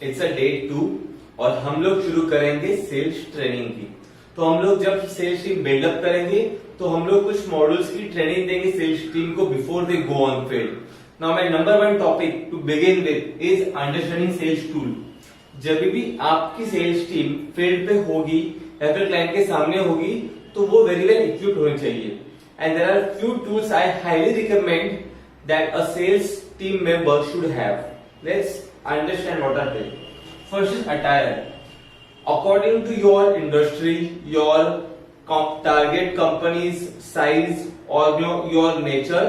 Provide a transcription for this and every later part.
It's a day 2 और हम लोग शुरू करेंगे सेल्स ट्रेनिंग की। तो हम लोग जब सेल्स टीम बिल्डअप करेंगे तो हम लोग कुछ मॉड्यूल्स की ट्रेनिंग देंगे सेल्स टीम को before they go on field. Now my number 1 topic to begin with is understanding sales tool. जब भी आपकी सेल्स टीम फील्ड पे होगी या फिर क्लाइंट के सामने होगी तो वो वेरी वेल इक्विप्ड होनी चाहिए। And there are few tools I highly recommend that a sales team member should have. Let's understand what are they. First is attire. According to your industry, your target company's size or your nature,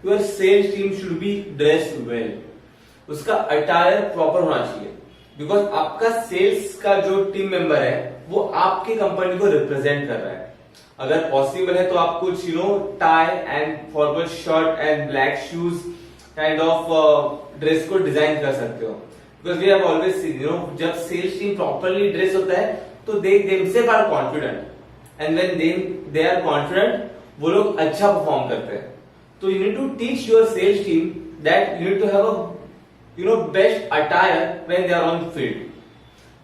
your sales team should be dressed well. उसका attire proper होना चाहिए because आपका sales का जो team member है वो आपकी company को रिप्रेजेंट कर रहा है। अगर पॉसिबल है तो आप कुछ tie and formal shirt and black shoes kind of dress को डिजाइन कर सकते हो। Because we have always seen जब सेल्स टीम प्रॉपरली ड्रेस होता है तो they themselves are confident and when they are confident वो लोग अच्छा परफॉर्म करते हैं। तो you need to teach your sales team that you need to have a best attire when they are on field.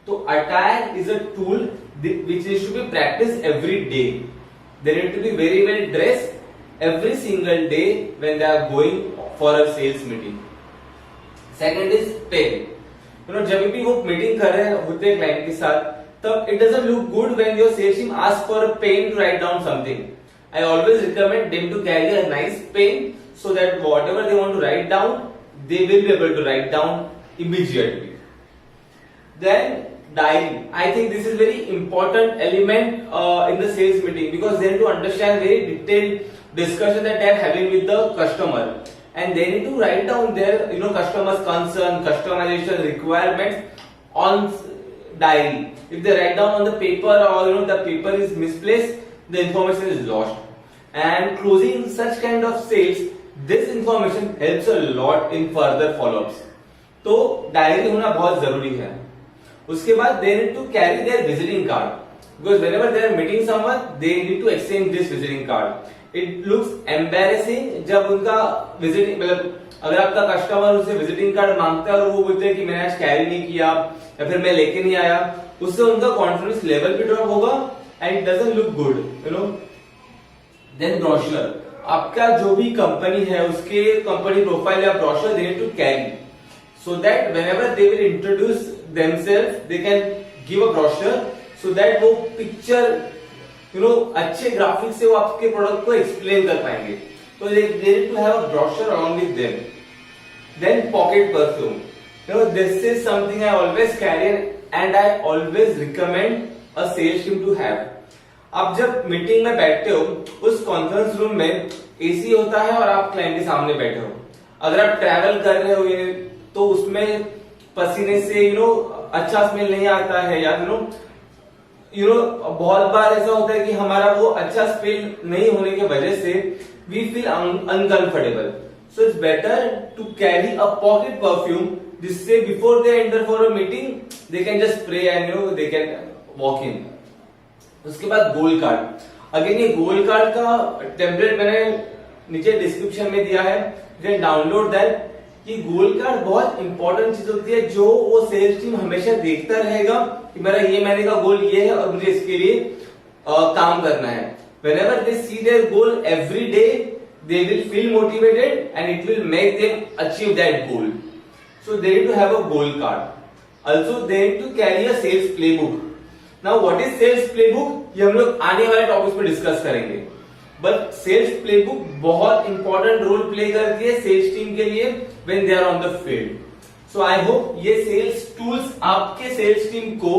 तो attire is a tool which needs to be practiced every day. They need to be very well dressed every single day when they are going for a sales meeting. Second is pen. जब भी वो meeting कर रहे होते हैं client के साथ तब it doesn't look good when your sales team asks for a pen to write down something. I always recommend them to carry a nice pen so that whatever they want to write down, they will be able to write down immediately. Then diary. I think this is very important element in the sales meeting because they need to understand very detailed discussion that they are having with the customer, and they need to write down their customers concern, customization requirements on diary. If they write down on the paper or the paper is misplaced, the information is lost. And closing such kind of sales, this information helps a lot in further follow-ups. तो diary होना बहुत जरूरी है। उसके बाद they need to carry their visiting card because whenever they are meeting someone they need to exchange this visiting card. It looks embarrassing जब उनका visiting मतलब अगर आपका कस्टमर उनसे विजिटिंग कार्ड मांगता है और वो बोलते हैं कि मैंने आज कैरी नहीं किया या फिर मैं लेके नहीं आया, उससे उनका कॉन्फिडेंस लेवल भी ड्रॉप होगा and it doesn't look good. Then brochure, आपका जो भी कंपनी है उसके कंपनी प्रोफाइल या brochure they need to carry so that whenever they will introduce themselves they can give a brochure so that वो picture अच्छे graphics से वो आपके प्रोडक्ट को एक्सप्लेन कर पाएंगे। तो they need to have a brochure along with them. Then pocket perfume, this is something I always carry and I always recommend a sales team to have. आप जब मीटिंग में बैठते हो उस कॉन्फ्रेंस रूम में एसी होता है और आप क्लाइंट के सामने बैठे हो। अगर आप ट्रैवल कर रहे हो तो उसमें पसीने से अच्छा स्मेल नहीं आता है या बहुत बार ऐसा होता है कि हमारा वो अच्छा स्मेल नहीं होने की वजह से we feel uncomfortable. So it's better to carry a pocket perfume जिससे before they enter for a meeting they can just spray and they can walk in. उसके बाद गोल कार्ड। अगेन ये गोल कार्ड का टेम्पलेट मैंने नीचे डिस्क्रिप्शन में दिया है, यू कैन डाउनलोड दैट। कि गोल कार्ड बहुत इंपॉर्टेंट चीज होती है जो वो सेल्स टीम हमेशा देखता रहेगा कि मेरा ये महीने का गोल ये है और मुझे इसके लिए काम करना है। Whenever they see their goal every day, they will feel motivated and it will make them achieve that goal. So they need to have a goal card. Also they need to carry a sales playbook. Now what is sales playbook? ये हम लोग आने वाले topics में discuss करेंगे। But sales playbook बहुत important role play करती है सेल्स टीम के लिए when they are on the field. So I hope ये सेल्स टूल्स आपके सेल्स टीम को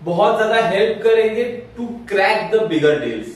बहुत ज्यादा हेल्प करेंगे to crack the bigger deals.